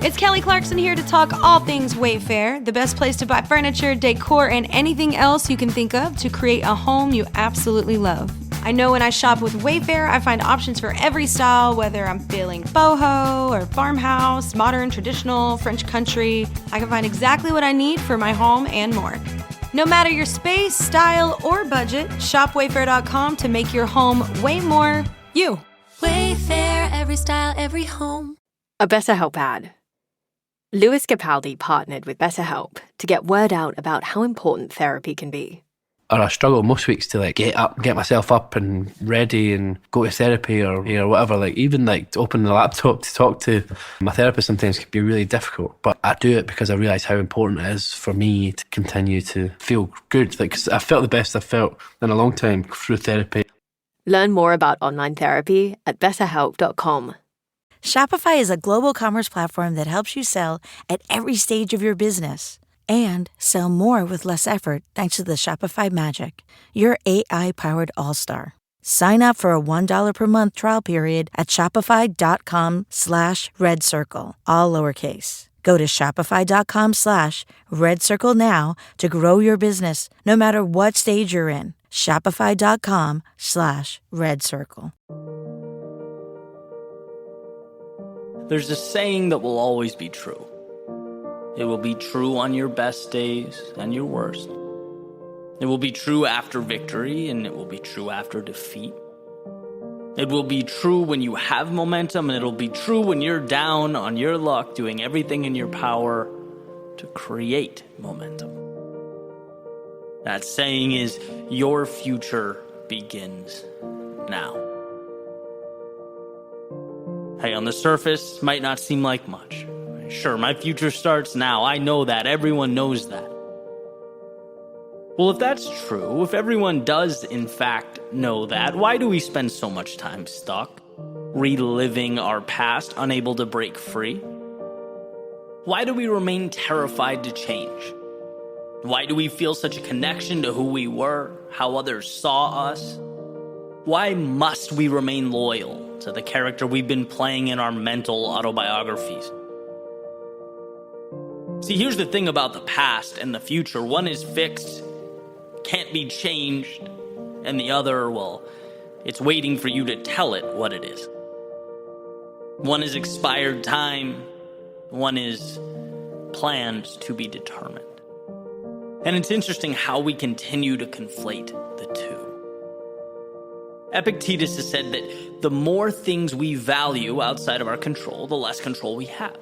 It's Kelly Clarkson here to talk all things Wayfair, the best place to buy furniture, decor, and anything else you can think of to create a home you absolutely love. I know when I shop with Wayfair, I find options for every style, whether I'm feeling boho or farmhouse, modern, traditional, French country. I can find exactly what I need for my home and more. No matter your space, style, or budget, shop Wayfair.com to make your home way more you. Wayfair, every style, every home. A BetterHelp ad. Lewis Capaldi partnered with BetterHelp to get word out about how important therapy can be. Or I struggle most weeks to get myself up and ready and go to therapy or whatever. Even to open the laptop to talk to my therapist sometimes can be really difficult. But I do it because I realise how important it is for me to continue to feel good. 'Cause I felt the best I've felt in a long time through therapy. Learn more about online therapy at betterhelp.com. Shopify is a global commerce platform that helps you sell at every stage of your business and sell more with less effort thanks to the Shopify Magic, your AI-powered all-star. Sign up for a $1 per month trial period at shopify.com/redcircle, all lowercase. Go to shopify.com/redcircle now to grow your business no matter what stage you're in. Shopify.com/redcircle. There's a saying that will always be true. It will be true on your best days and your worst. It will be true after victory, and it will be true after defeat. It will be true when you have momentum, and it'll be true when you're down on your luck, doing everything in your power to create momentum. That saying is, your future begins now. Hey, on the surface, might not seem like much. Sure, my future starts now. I know that. Everyone knows that. Well, if that's true, if everyone does in fact know that, why do we spend so much time stuck, reliving our past, unable to break free? Why do we remain terrified to change? Why do we feel such a connection to who we were, how others saw us? Why must we remain loyal to the character we've been playing in our mental autobiographies? See, here's the thing about the past and the future. One is fixed, can't be changed, and the other, well, it's waiting for you to tell it what it is. One is expired time, one is planned to be determined. And it's interesting how we continue to conflate the two. Epictetus has said that the more things we value outside of our control, the less control we have.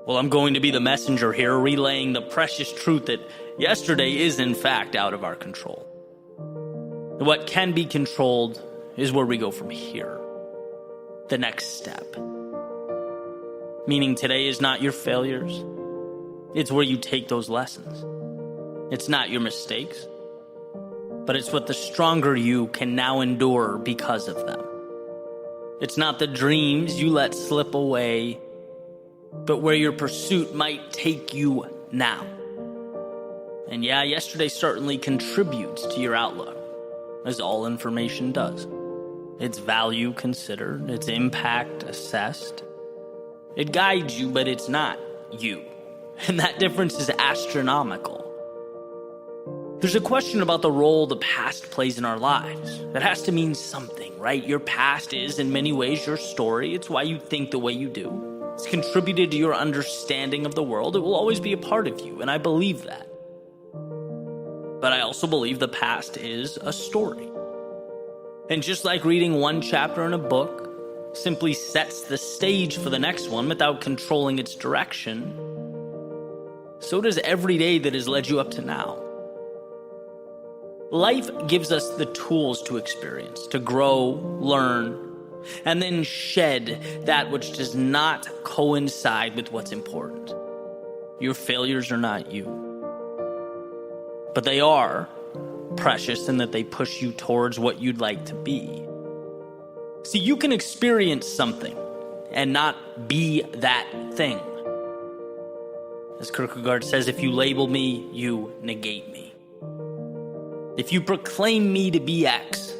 Well, I'm going to be the messenger here, relaying the precious truth that yesterday is in fact out of our control. What can be controlled is where we go from here. The next step. Meaning today is not your failures. It's where you take those lessons. It's not your mistakes, but it's what the stronger you can now endure because of them. It's not the dreams you let slip away, but where your pursuit might take you now. And yeah, yesterday certainly contributes to your outlook, as all information does. Its value considered, its impact assessed. It guides you, but it's not you. And that difference is astronomical. There's a question about the role the past plays in our lives. That has to mean something, right? Your past is, in many ways, your story. It's why you think the way you do. It's contributed to your understanding of the world. It will always be a part of you, and I believe that. But I also believe the past is a story. And just like reading one chapter in a book simply sets the stage for the next one without controlling its direction, so does every day that has led you up to now. Life gives us the tools to experience, to grow, learn, and then shed that which does not coincide with what's important. Your failures are not you. But they are precious in that they push you towards what you'd like to be. See, you can experience something and not be that thing. As Kierkegaard says, if you label me, you negate me. If you proclaim me to be X,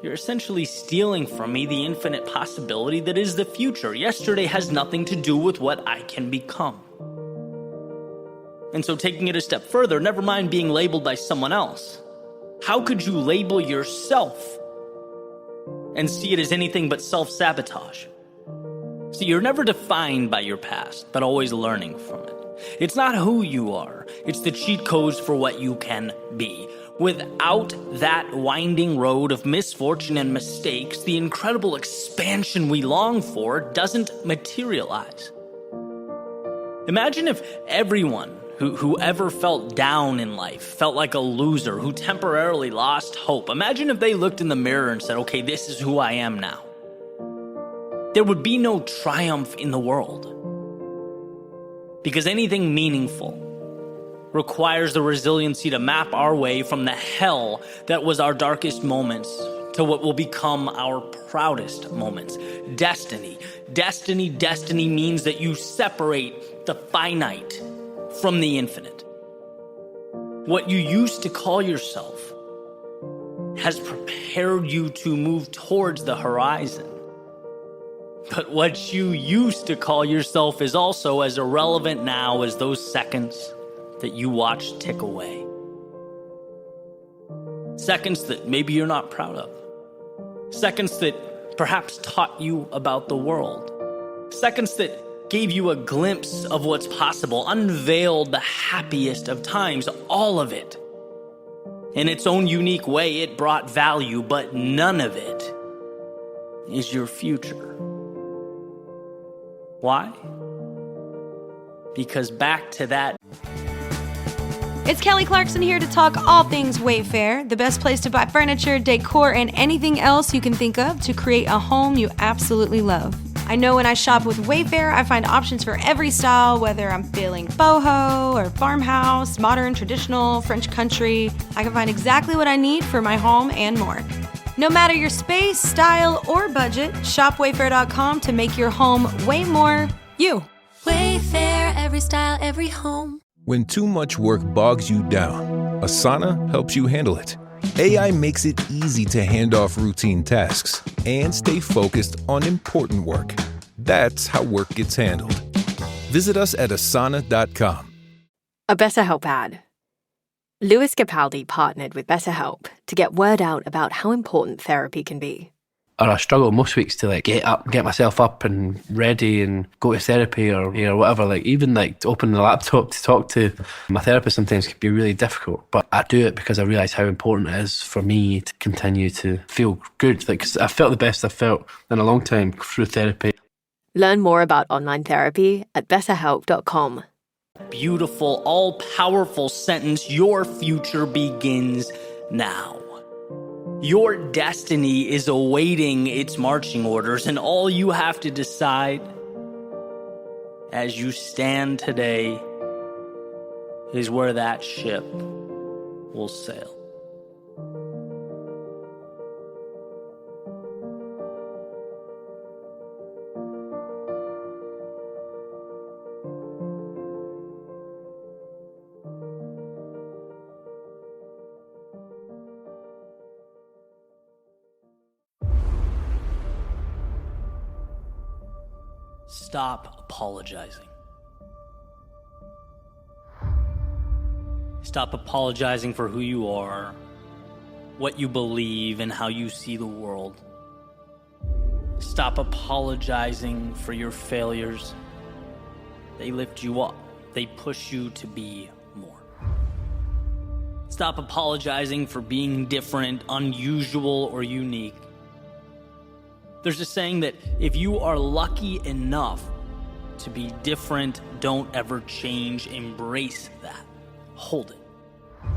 you're essentially stealing from me the infinite possibility that is the future. Yesterday has nothing to do with what I can become. And so taking it a step further, never mind being labeled by someone else. How could you label yourself and see it as anything but self-sabotage? See, you're never defined by your past, but always learning from it. It's not who you are, it's the cheat codes for what you can be. Without that winding road of misfortune and mistakes, the incredible expansion we long for doesn't materialize. Imagine if everyone who ever felt down in life, felt like a loser, who temporarily lost hope. Imagine if they looked in the mirror and said, okay, this is who I am now. There would be no triumph in the world. Because anything meaningful requires the resiliency to map our way from the hell that was our darkest moments to what will become our proudest moments. Destiny. Destiny means that you separate the finite from the infinite. What you used to call yourself has prepared you to move towards the horizon. But what you used to call yourself is also as irrelevant now as those seconds that you watch tick away. Seconds that maybe you're not proud of. Seconds that perhaps taught you about the world. Seconds that gave you a glimpse of what's possible, unveiled the happiest of times, all of it. In its own unique way, it brought value, but none of it is your future. Why? Because back to that. It's Kelly Clarkson here to talk all things Wayfair, the best place to buy furniture, decor, and anything else you can think of to create a home you absolutely love. I know when I shop with Wayfair, I find options for every style, whether I'm feeling boho or farmhouse, modern, traditional, French country. I can find exactly what I need for my home and more. No matter your space, style, or budget, shop Wayfair.com to make your home way more you. Wayfair, every style, every home. When too much work bogs you down, Asana helps you handle it. AI makes it easy to hand off routine tasks and stay focused on important work. That's how work gets handled. Visit us at asana.com. A BetterHelp ad. Lewis Capaldi partnered with BetterHelp to get word out about how important therapy can be. Or I struggle most weeks to get myself up and ready and go to therapy or whatever. Even open the laptop to talk to my therapist sometimes can be really difficult. But I do it because I realise how important it is for me to continue to feel good. 'Cause I felt the best I've felt in a long time through therapy. Learn more about online therapy at betterhelp.com. Beautiful, all-powerful sentence, your future begins now. Your destiny is awaiting its marching orders, and all you have to decide as you stand today is where that ship will sail. Stop apologizing. Stop apologizing for who you are, what you believe, and how you see the world. Stop apologizing for your failures. They lift you up. They push you to be more. Stop apologizing for being different, unusual, or unique. There's a saying that if you are lucky enough to be different, don't ever change. Embrace that. Hold it.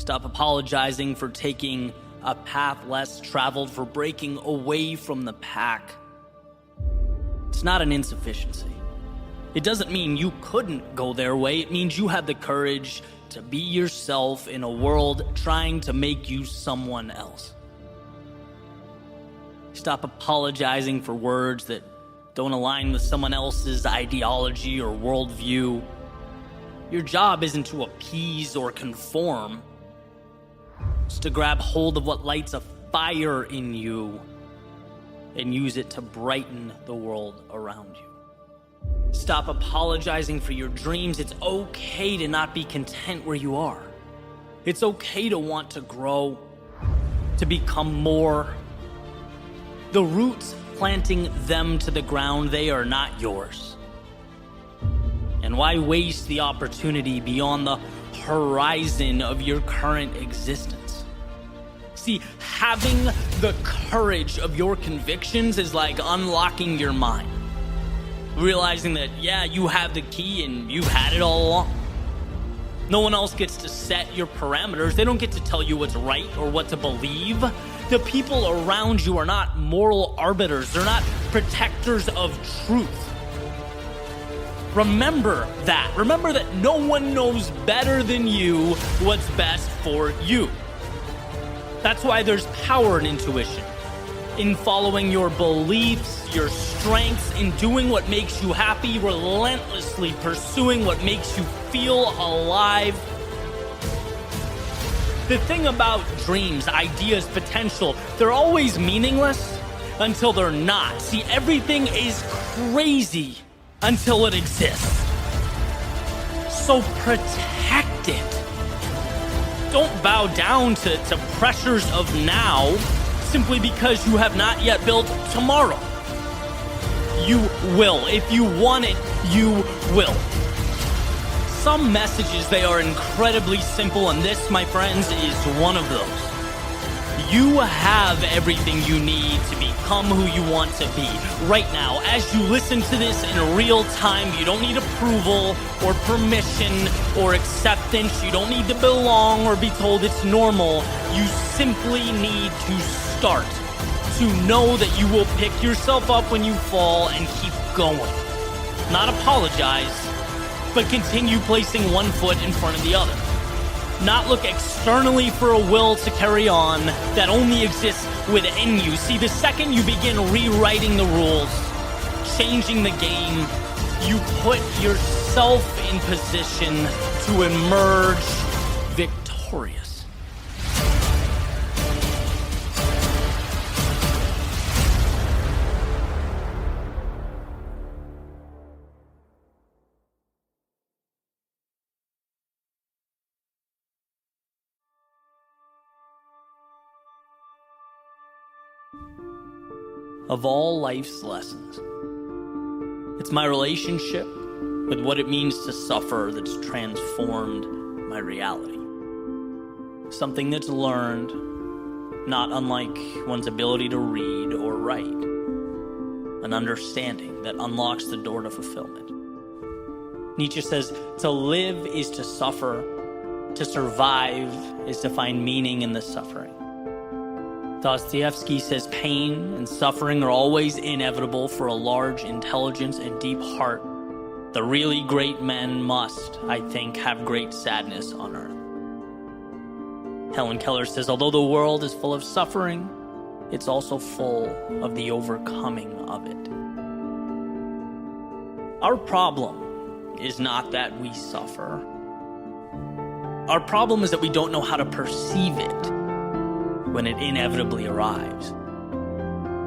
Stop apologizing for taking a path less traveled, for breaking away from the pack. It's not an insufficiency. It doesn't mean you couldn't go their way. It means you have the courage to be yourself in a world trying to make you someone else. Stop apologizing for words that don't align with someone else's ideology or worldview. Your job isn't to appease or conform. It's to grab hold of what lights a fire in you and use it to brighten the world around you. Stop apologizing for your dreams. It's okay to not be content where you are. It's okay to want to grow, to become more. The roots planting them to the ground, they are not yours. And why waste the opportunity beyond the horizon of your current existence? See, having the courage of your convictions is like unlocking your mind. Realizing that, yeah, you have the key and you've had it all along. No one else gets to set your parameters. They don't get to tell you what's right or what to believe. The people around you are not moral arbiters. They're not protectors of truth. Remember that. Remember that no one knows better than you what's best for you. That's why there's power in intuition, in following your beliefs, your strengths, in doing what makes you happy, relentlessly pursuing what makes you feel alive. The thing about dreams, ideas, potential, they're always meaningless until they're not. See, everything is crazy until it exists. So protect it. Don't bow down to pressures of now simply because you have not yet built tomorrow. You will. If you want it, you will. Some messages, they are incredibly simple, and this, my friends, is one of those. You have everything you need to become who you want to be. Right now, as you listen to this in real time, you don't need approval or permission or acceptance. You don't need to belong or be told it's normal. You simply need to start, to know that you will pick yourself up when you fall and keep going. Not apologize, but continue placing one foot in front of the other. Not look externally for a will to carry on that only exists within you. See, the second you begin rewriting the rules, changing the game, you put yourself in position to emerge victorious. Of all life's lessons, it's my relationship with what it means to suffer that's transformed my reality. Something that's learned, not unlike one's ability to read or write. An understanding that unlocks the door to fulfillment. Nietzsche says, to live is to suffer, to survive is to find meaning in the suffering. Dostoevsky says pain and suffering are always inevitable for a large intelligence and deep heart. The really great men must, I think, have great sadness on earth. Helen Keller says, although the world is full of suffering, it's also full of the overcoming of it. Our problem is not that we suffer. Our problem is that we don't know how to perceive it when it inevitably arrives.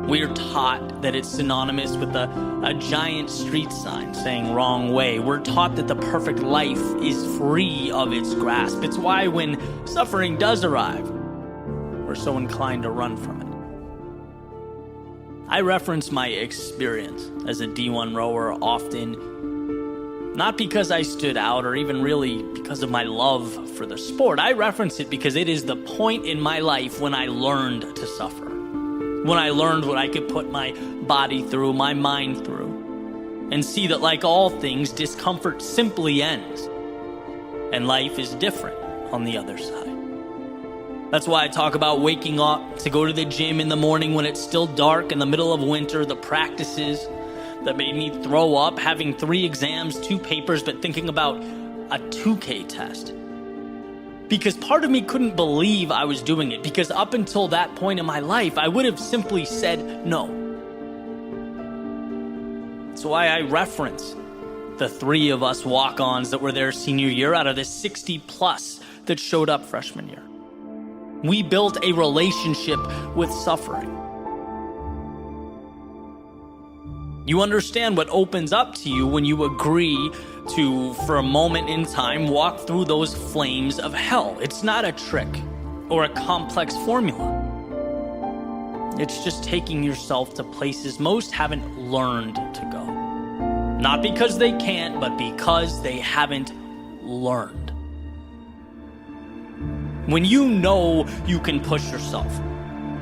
We're taught that it's synonymous with a giant street sign saying wrong way. We're taught that the perfect life is free of its grasp. It's why when suffering does arrive, we're so inclined to run from it. I reference my experience as a D1 rower often, not because I stood out or even really because of my love for the sport. I reference it because it is the point in my life when I learned to suffer. When I learned what I could put my body through, my mind through, and see that like all things, discomfort simply ends. And life is different on the other side. That's why I talk about waking up to go to the gym in the morning when it's still dark in the middle of winter, the practices that made me throw up, having 3 exams, 2 papers, but thinking about a 2K test. Because part of me couldn't believe I was doing it, because up until that point in my life, I would have simply said no. That's why I reference the 3 of us walk-ons that were there senior year out of the 60 plus that showed up freshman year. We built a relationship with suffering. You understand what opens up to you when you agree to, for a moment in time, walk through those flames of hell. It's not a trick or a complex formula. It's just taking yourself to places most haven't learned to go. Not because they can't, but because they haven't learned. When you know you can push yourself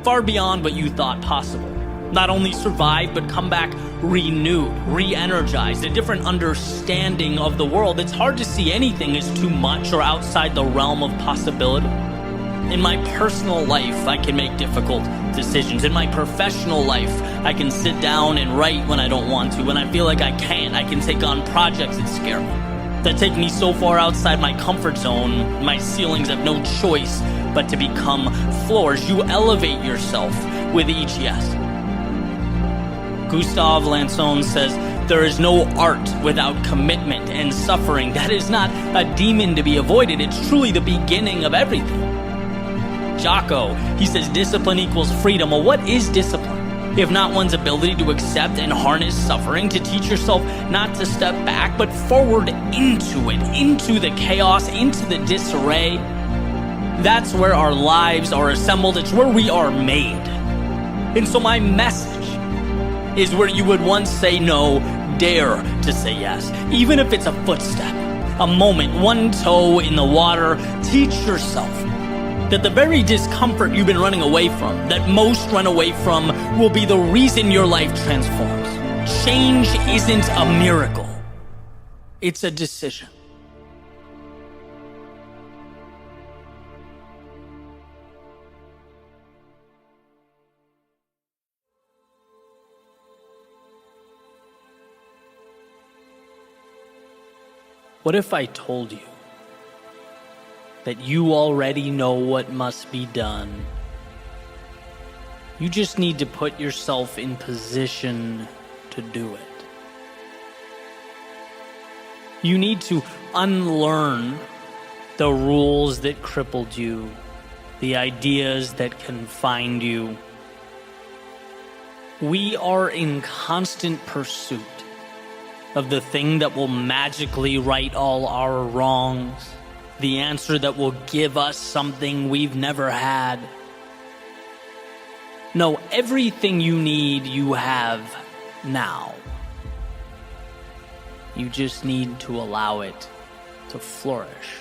far beyond what you thought possible, not only survive, but come back renewed, re-energized, a different understanding of the world, it's hard to see anything as too much or outside the realm of possibility. In my personal life, I can make difficult decisions. In my professional life, I can sit down and write when I don't want to. When I feel like I can't, I can take on projects that scare me, that take me so far outside my comfort zone, my ceilings have no choice but to become floors. You elevate yourself with each yes. Gustave Lanson says, there is no art without commitment and suffering. That is not a demon to be avoided. It's truly the beginning of everything. Jocko, he says, discipline equals freedom. Well, what is discipline? If not one's ability to accept and harness suffering, to teach yourself not to step back, but forward into it, into the chaos, into the disarray. That's where our lives are assembled. It's where we are made. And so my message is where you would once say no, dare to say yes. Even if it's a footstep, a moment, one toe in the water, teach yourself that the very discomfort you've been running away from, that most run away from, will be the reason your life transforms. Change isn't a miracle. It's a decision. What if I told you that you already know what must be done? You just need to put yourself in position to do it. You need to unlearn the rules that crippled you, the ideas that confined you. We are in constant pursuit of the thing that will magically right all our wrongs, the answer that will give us something we've never had. No, everything you need, you have now. You just need to allow it to flourish.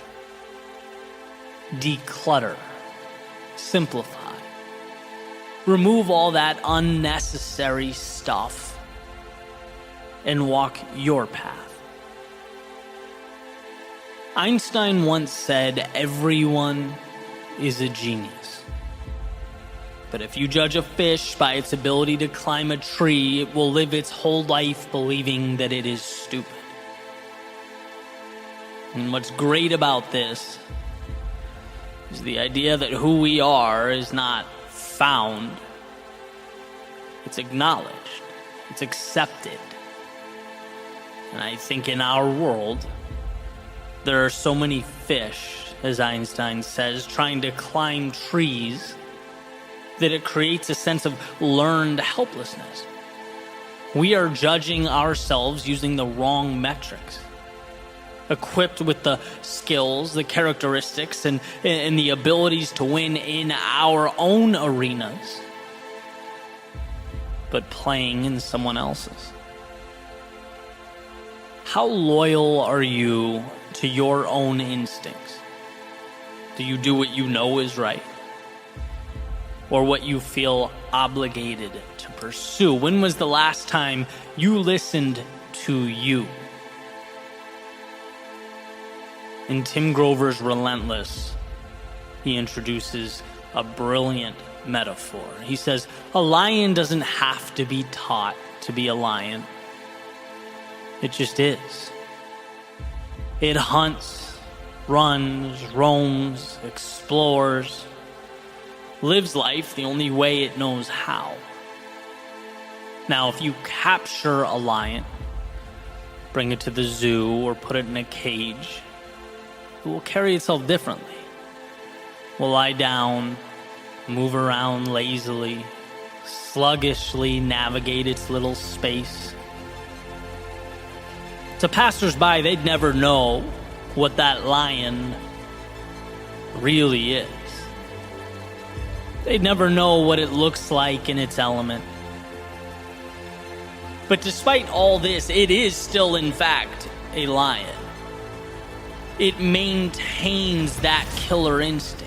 Declutter. Simplify. Remove all that unnecessary stuff and walk your path. Einstein once said, everyone is a genius. But if you judge a fish by its ability to climb a tree, it will live its whole life believing that it is stupid. And what's great about this is the idea that who we are is not found. It's acknowledged. It's accepted. And I think in our world, there are so many fish, as Einstein says, trying to climb trees, that it creates a sense of learned helplessness. We are judging ourselves using the wrong metrics. Equipped with the skills, the characteristics, and the abilities to win in our own arenas, but playing in someone else's. How loyal are you to your own instincts? Do you do what you know is right? Or what you feel obligated to pursue? When was the last time you listened to you? In Tim Grover's Relentless, he introduces a brilliant metaphor. He says, a lion doesn't have to be taught to be a lion. It just is. It hunts, runs, roams, explores, lives life the only way it knows how. Now, if you capture a lion, bring it to the zoo or put it in a cage, it will carry itself differently. Will lie down, move around lazily, sluggishly navigate its little space. To passersby, they'd never know what that lion really is. They'd never know what it looks like in its element. But despite all this, it is still, in fact, a lion. It maintains that killer instinct.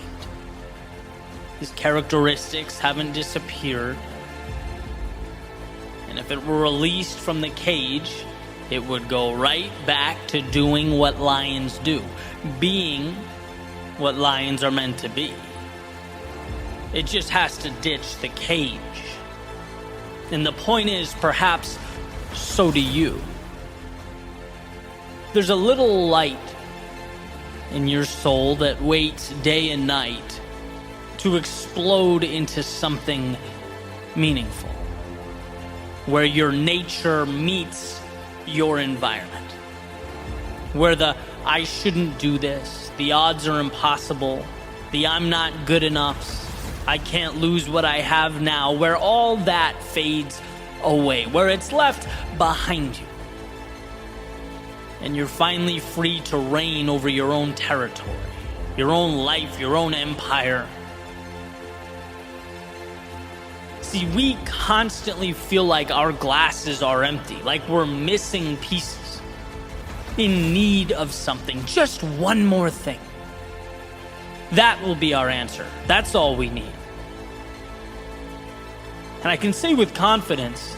His characteristics haven't disappeared. And if it were released from the cage, it would go right back to doing what lions do, being what lions are meant to be. It just has to ditch the cage. And the point is, perhaps, so do you. There's a little light in your soul that waits day and night to explode into something meaningful, where your nature meets your environment, where the I shouldn't do this, the odds are impossible, the I'm not good enough, I can't lose what I have now, where all that fades away, where it's left behind you. And you're finally free to reign over your own territory, your own life, your own empire. See, we constantly feel like our glasses are empty, like we're missing pieces, in need of something, just one more thing. That will be our answer. That's all we need. And I can say with confidence,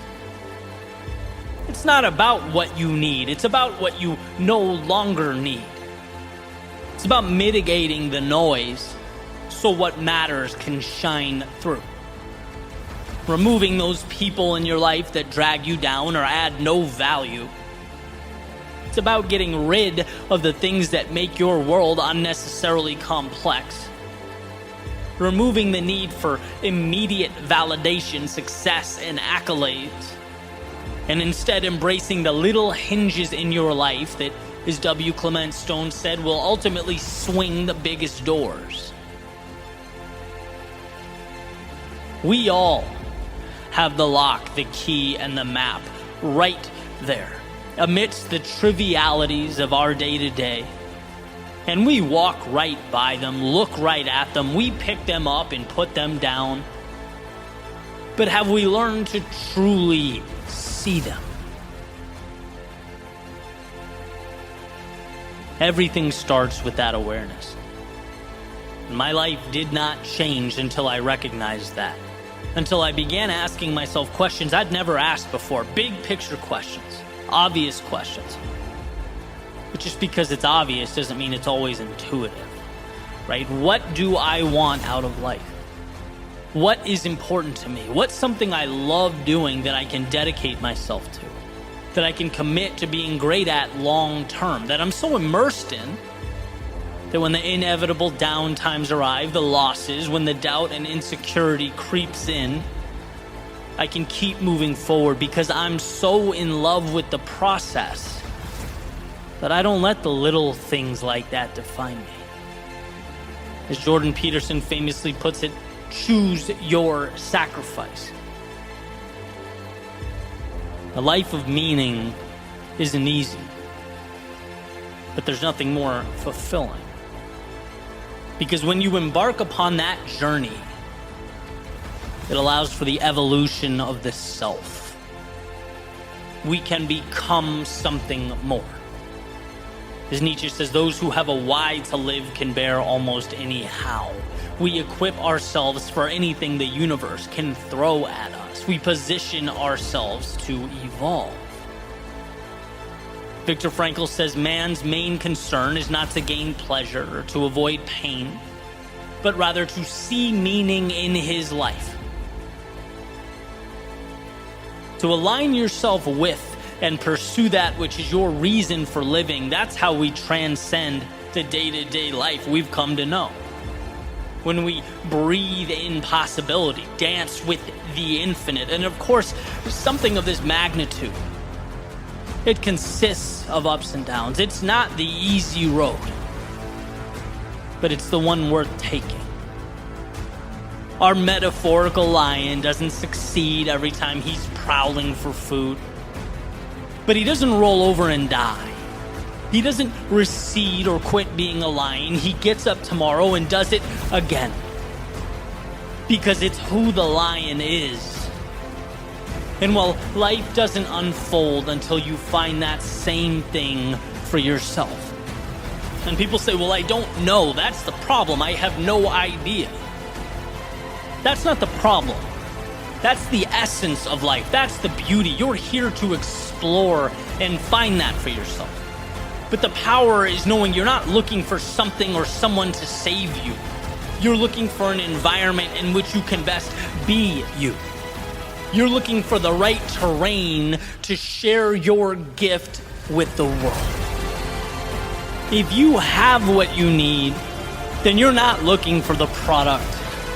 it's not about what you need. It's about what you no longer need. It's about mitigating the noise so what matters can shine through. Removing those people in your life that drag you down or add no value. It's about getting rid of the things that make your world unnecessarily complex. Removing the need for immediate validation, success, and accolades. And instead embracing the little hinges in your life that, as W. Clement Stone said, will ultimately swing the biggest doors. We all have the lock, the key, and the map right there, amidst the trivialities of our day-to-day. And we walk right by them, look right at them, we pick them up and put them down. But have we learned to truly see them? Everything starts with that awareness. My life did not change until I recognized that. Until I began asking myself questions I'd never asked before. Big picture questions. Obvious questions. But just because it's obvious doesn't mean it's always intuitive. Right? What do I want out of life? What is important to me? What's something I love doing that I can dedicate myself to? That I can commit to being great at long term? That I'm so immersed in that when the inevitable down times arrive, the losses, when the doubt and insecurity creeps in, I can keep moving forward because I'm so in love with the process that I don't let the little things like that define me. As Jordan Peterson famously puts it, choose your sacrifice. A life of meaning isn't easy, but there's nothing more fulfilling. Because when you embark upon that journey, it allows for the evolution of the self. We can become something more. As Nietzsche says, those who have a why to live can bear almost any how. We equip ourselves for anything the universe can throw at us. We position ourselves to evolve. Viktor Frankl says man's main concern is not to gain pleasure or to avoid pain, but rather to see meaning in his life. To align yourself with and pursue that which is your reason for living, that's how we transcend the day-to-day life we've come to know. When we breathe in possibility, dance with the infinite, and of course, something of this magnitude. It consists of ups and downs. It's not the easy road, but it's the one worth taking. Our metaphorical lion doesn't succeed every time he's prowling for food. But he doesn't roll over and die. He doesn't recede or quit being a lion. He gets up tomorrow and does it again. Because it's who the lion is. And while life doesn't unfold until you find that same thing for yourself. And people say, well, I don't know. That's the problem. I have no idea. That's not the problem. That's the essence of life. That's the beauty. You're here to explore and find that for yourself. But the power is knowing you're not looking for something or someone to save you. You're looking for an environment in which you can best be you. You're looking for the right terrain to share your gift with the world. If you have what you need, then you're not looking for the product.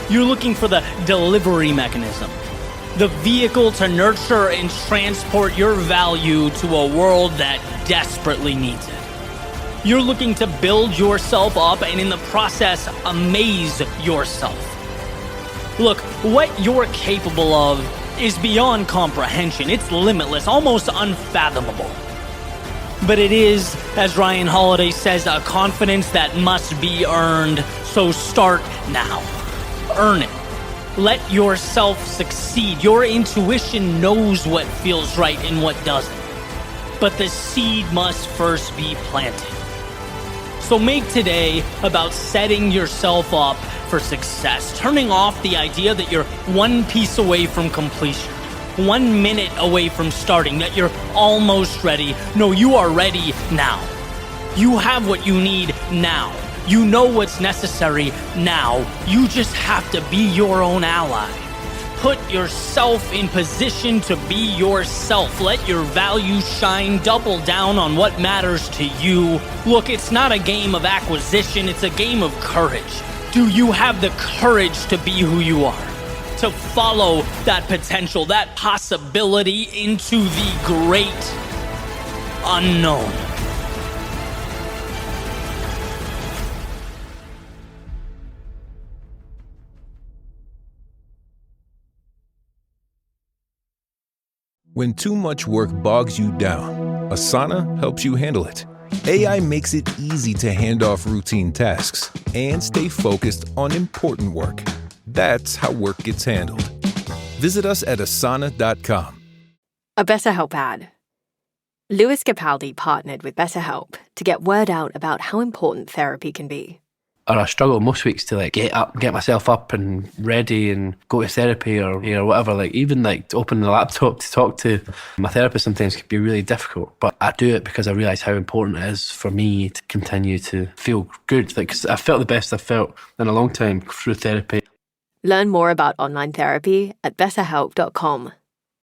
You're looking for the delivery mechanism, the vehicle to nurture and transport your value to a world that desperately needs it. You're looking to build yourself up and in the process, amaze yourself. Look, what you're capable of is beyond comprehension. It's limitless, almost unfathomable. But it is, as Ryan Holiday says, a confidence that must be earned. So start now. Earn it. Let yourself succeed. Your intuition knows what feels right and what doesn't. But the seed must first be planted. So make today about setting yourself up for success, turning off the idea that you're one piece away from completion, 1 minute away from starting, that you're almost ready. No, you are ready now. You have what you need now. You know what's necessary now. You just have to be your own ally. Put yourself in position to be yourself. Let your value shine. Double down on what matters to you. Look, it's not a game of acquisition. It's a game of courage. Do you have the courage to be who you are? To follow that potential, that possibility into the great unknown. When too much work bogs you down, Asana helps you handle it. AI makes it easy to hand off routine tasks and stay focused on important work. That's how work gets handled. Visit us at asana.com. A BetterHelp ad. Lewis Capaldi partnered with BetterHelp to get word out about how important therapy can be. Or I struggle most weeks to get myself up and ready and go to therapy or whatever. Even to open the laptop to talk to my therapist sometimes can be really difficult. But I do it because I realise how important it is for me to continue to feel good. 'Cause I felt the best I've felt in a long time through therapy. Learn more about online therapy at betterhelp.com.